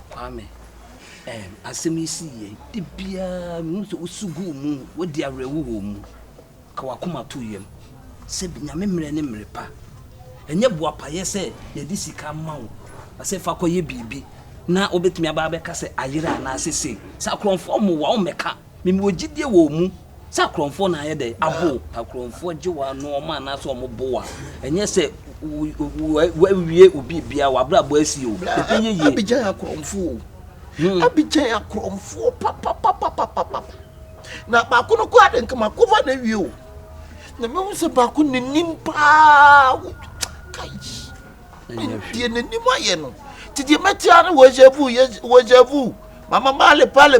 kwame asemi si ye de bia mu so usugu mu wodi arewu wo mu ka wakoma to yem se binyame mre ne mre pa enye boa pa ye se ye di sika mawo ase fa koye bibi na obetumi aba be ka se ayira na asese sa kronfo mu wa o meka mimi ogidie wo mu sa kronfo na ye de abo akronfo giwa no ma na so mo boa enye se wie obi bia wa bra bo asi o epenye ye abijan akronfo abijan akronfo pa na ba ko no ko ade nkama ko va na wie o na me wo se ba ko ne nimpa kai die ne nimaye no ti die metia na wojevu mama male pale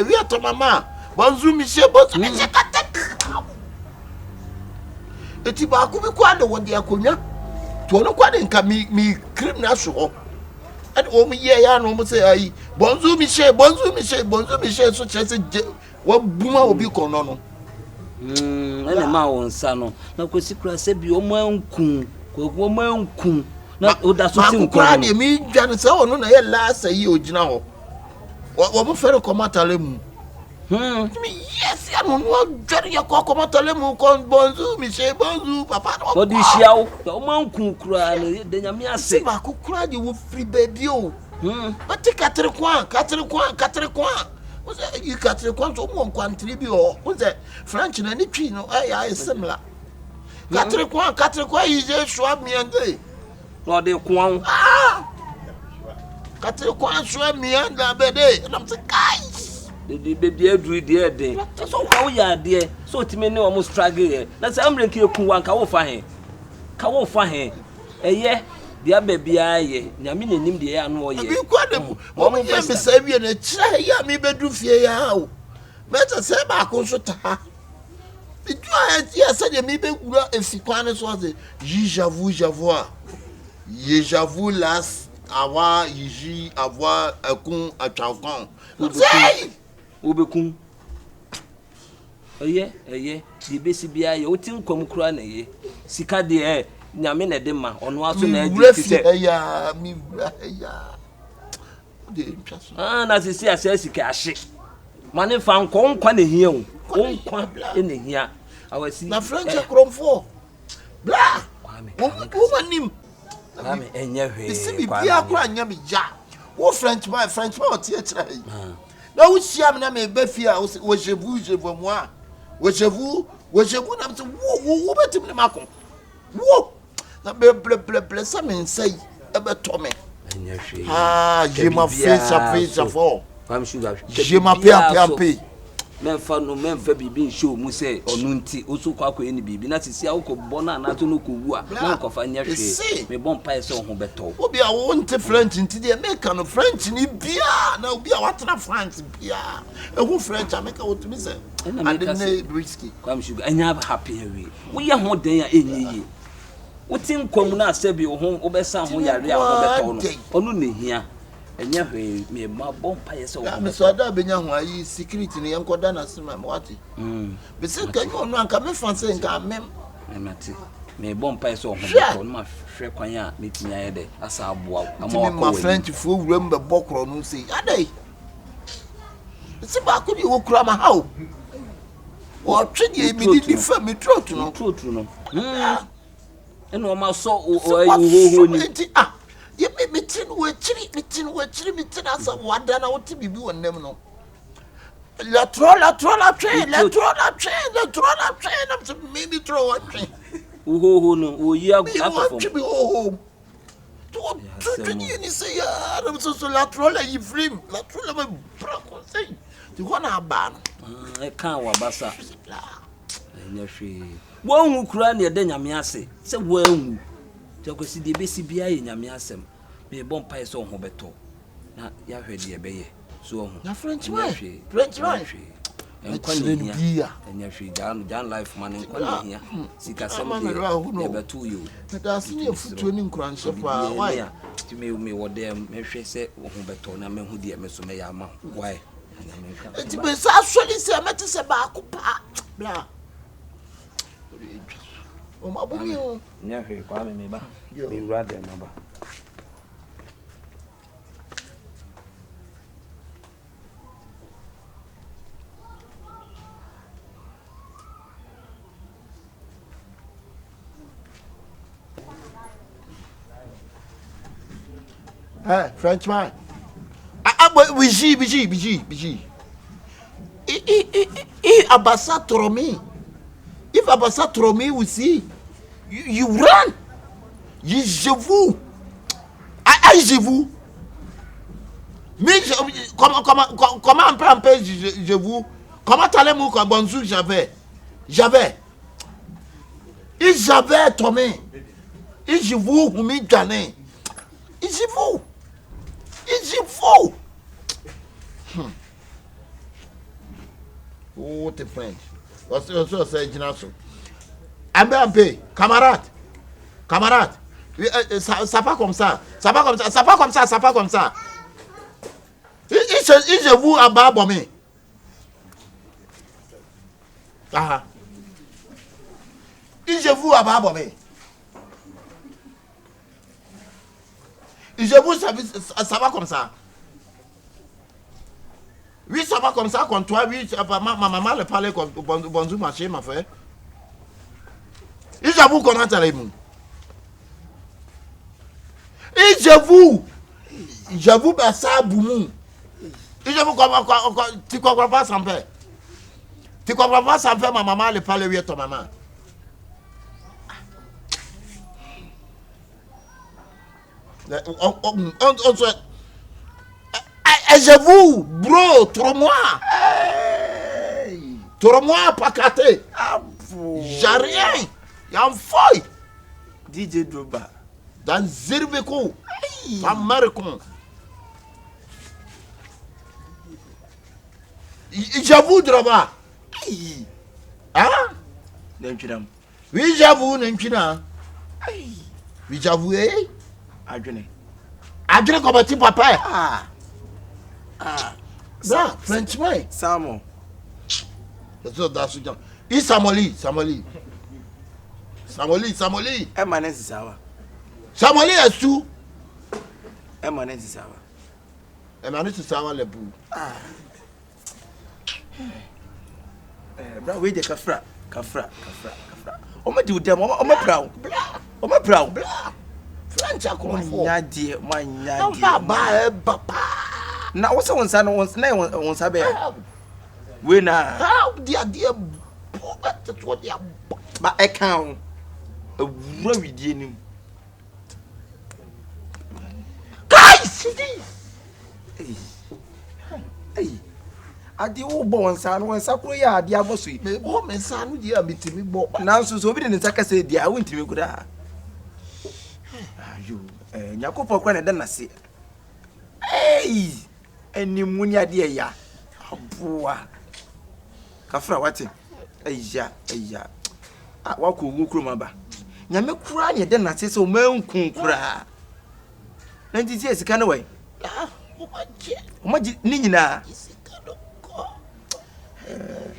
wi ato mama bonzu mi she katek eti ba ko bi ko ade wode akonya to no ko ade nka mi criminal so and o mi ye ya no mo say ayi bonzu mi she so chese wo buma obi kono no ene ma won sa no na kwesi kura se bi o mo ankun ko mo ankun na o da so tin ko no mi dwan se ono na ye last yi ogina ho wo mo fere komatale mu mi yes ya no dwan ye komatale mu kon bonzu mi she bonzu papa no o di shiawo o mo ankun kura no de nyame ase ba ko kura de wo free baby o ati katre kwa what's that you katre kwa so mo kwantri bi o what's that French na ni twi no ai similar katre kwa yi je shwa miande no de kwa katre kwa shwa mianda bede na mse kai de baby adru de eden so kwa wo ya de so timi ne o mo struggle na say amre Kyekyeku wan ka wo fa he eye dia bebia ye nyame nanim de ya no ye bi kwa dem mo me be sa wie na kira ya mi bedu fie ya o meta se ba ko so ta bi tu a ya se de mi be gura efikwane so ze j'avoue las awa yiji avoir akun atchakon obekun eye di besi bia ye otin kom kura na ye sika de nyame na de ma ono aso na adi se ya mi ya de ntwaso na sisi ase sika ahye mane fa nkwa na hia o nkwa na hia awasi na French kromfo bla wo manim Kwame enye hwe isi bibia kura nya mi ja wo French man o tie kira yi na wo sia me na me ba fi a wo jevu moi wo jevu na mse wo betim ne makon wo na ble ça me nsai e be to me enye hwe je ma fait fort Kwame sugar je m'appelle memfa bibi show mu se onu nti oso kwakọ eni bibi na sisi awko bona na to no kowu a na kofa nya hwe me bon pa ese ho beto obi a wo nte French nti de America no French ni bia na obi a watena France bia ehu French America wo tumi se and ne risky Kwame sugar anya happy we wo ye ho den a enye ye wo tin kwam na asabi wo ho wo besa ho yare a wo beto no onu ne hia enya hwe me ma bon pa yesa wo me so da benya ho ayi security ne yankoda na sima me wati be se kanyo onu anka me fanse nka mem mate me bon pa yesa wo beto no ma hwe kwan a metinya ye de asa aboa ama wa ko French fo wuram be bokro no sei adai se ba ko di wo kura ma hawo o twede mi di fa mi trot no eno o ma so o ni ye me tin we asa wada na woti bibi wonem no la train na maybe throw one train no o yi afofo to ni say ya na so la troll yi frame la troll ma brako say ti wona aba no e kan wa basa enya hwe wo hu kura na de nyame ase se wo hu jakosi de besi bia ye nyame asem me bon pa so ho beto na ya hwe de beye so ho na French man enkwani bia enya hwe dan life man enkwani hia sika sem de beto yo da sini efutuo ni nkranhye pa why ti me wo de me hwe se ho beto na me hu de me so me ya ma why ti be sa soli se meti se ba ko pa bla o ma bu mi o nya hwe kwa me ba me wura de ma ba Frenchman. Biji. If Abassa Toromi, we see, you run. Je vous. Je vous. Mais comment on peut empêcher je vous? Comment allez-vous quand bonjour j'avais? Et j'avais Tomé. Et je vous mis gagné. Et je vous. Oh, t'es French. What's ça, Ginasso? Ambé, camarade. Ça pas comme ça. Ça pas comme ça. Et je vous abat bomé. Ah. Et je vous abat bomé. Et je vous ça va comme ça. Oui, ça va comme ça, contre toi, oui, ma maman le parlait comme bonjour, ma chérie, ma frère. Et j'avoue qu'on a allé nous. Et j'avoue, ben ça, boumou. Et j'avoue, tu comprends pas sans père. Tu comprends pas sans père, ma maman le parlait, oui, ton maman. On souhaite. Je vous, bro, Trop-moi, pas caté. J'ai rien. Y'a un feuille. DJ Droba. Dans Zirbeco. Pas Maricon. J'avoue, Droba. Hein? Oui, j'avoue, Nemchina. Oui, j'avoue, eh? Adjune comme un petit papa. Ça, Frenchman. Samo. That's what it's Samoli. Emanensi sawa. Samoli est sous. Emanensi sawa. Emanensi sawa le bou. Bra we de kafra. Oma di udem, oma brown. French akonfo. Nyadie, manyadie. Papa. Na wo se wonsa no wonsa be. We na. How dia that's what dia. Ba account. Ewura widie nim. Guys, Hey. Ade wo bo wonsa no wonsa kro ya ade aboso yi. me bo me sa no dia bitimi bo. Na so obi de ne saka se dia wontimi kuda. Ayo, nyakopo kwa na da na se. Hey! Eni muni ade ya. Aboa. Kafra wate. Eya. Wako wu kuro ba. Nyame kura ne da na se o mankun kura. Na nti tie sika ne wai. Omaji ni nyina.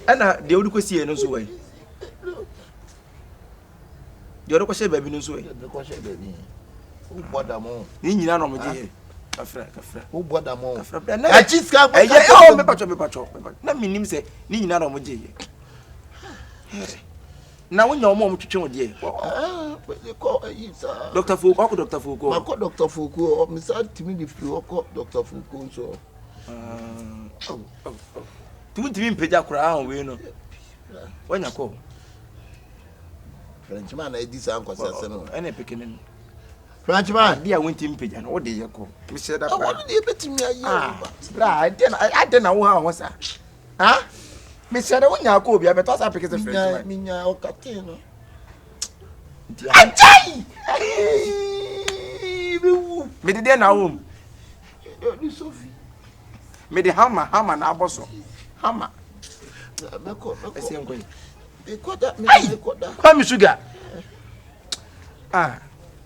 Ana de odu kwesi no so wai. De odu kwese baby no so wai. De kwese baby. O boda mo. Ni nyina no moje. Kafra. O boda mo. Kafra. Na achiska. Me pacho. Na minim se ni nyina no moje. Na wonya omo twetwe wode. Dr. Foucault. Mako Dr. Foucault, me sa timi di free oko Dr. Foucault so. Timi mpeja kura an we no. Wonya ko. Frenchman na edi sa ankwasa se no. Ene pekene. Frenchman, dia wonti mpeja no wode ye ko. Me se da pa. Wode dey betimi ayi. Bra, I na wo ha wo sa. Ha? Me se da wonya ko obi abeto sa pekese Frenchman. Minya okatino. Ajay! Me de na wo. Ni Sophie. Me de hammer na aboso. Hammer. Meko. Ese nko. Meko da. Kwa mi sugar.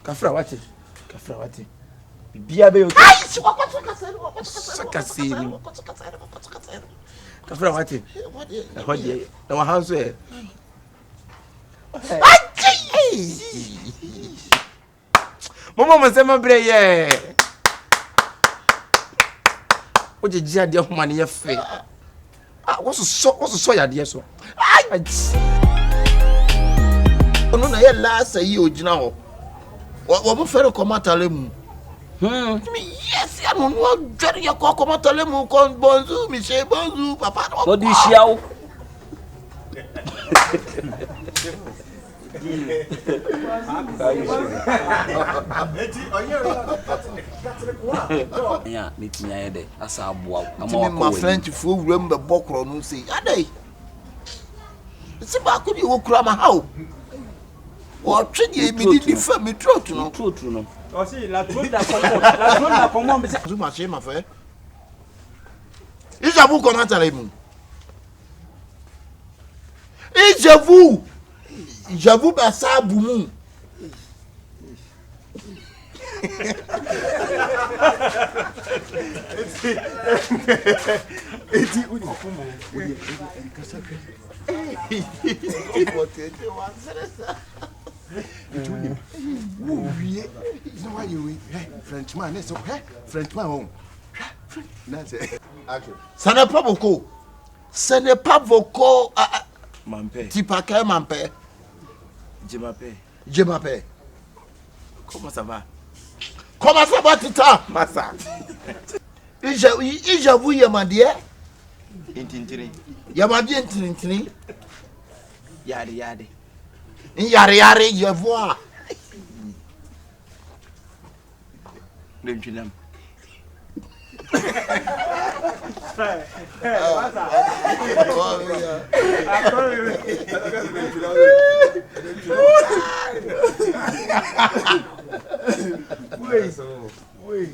Kafra wate. Bibia be yo. Ai, Kafra wate. Hodi. Na wa hanso e. Mama masema bre ye. Oje ji ade homa ne ye fe. Woso so ya de so. Ono na ye la sa yi ogina ho. Wo mo fere komata le mu. si anu no dwere ye kokoma tole mu kon bonzu mi she bonzu papa no di shiao ya metinya ye de asa aboa ama ma French fo wuram be bokro no sei adai si ba ko di wokura ma hawo o twede mi di fa mi trot no Oh si, la trône la comment mais vous marchez ma frère et j'avoue qu'on a allez-vous et j'avoue bah ça boumou Et dit où il faut mon oui, Frenchman, c'est Frenchman. Ça n'est pas beaucoup. Ce n'est pas beaucoup. Mon père. Tu pas qu'un mon père. Je m'appelle. Comment ça va? Comment ça va, Tita? Massa. Et j'avoue, il m'a dit. Intintini. Il m'a dit intintini. Yadi. Yari, je vois. Lemchinam. Oui.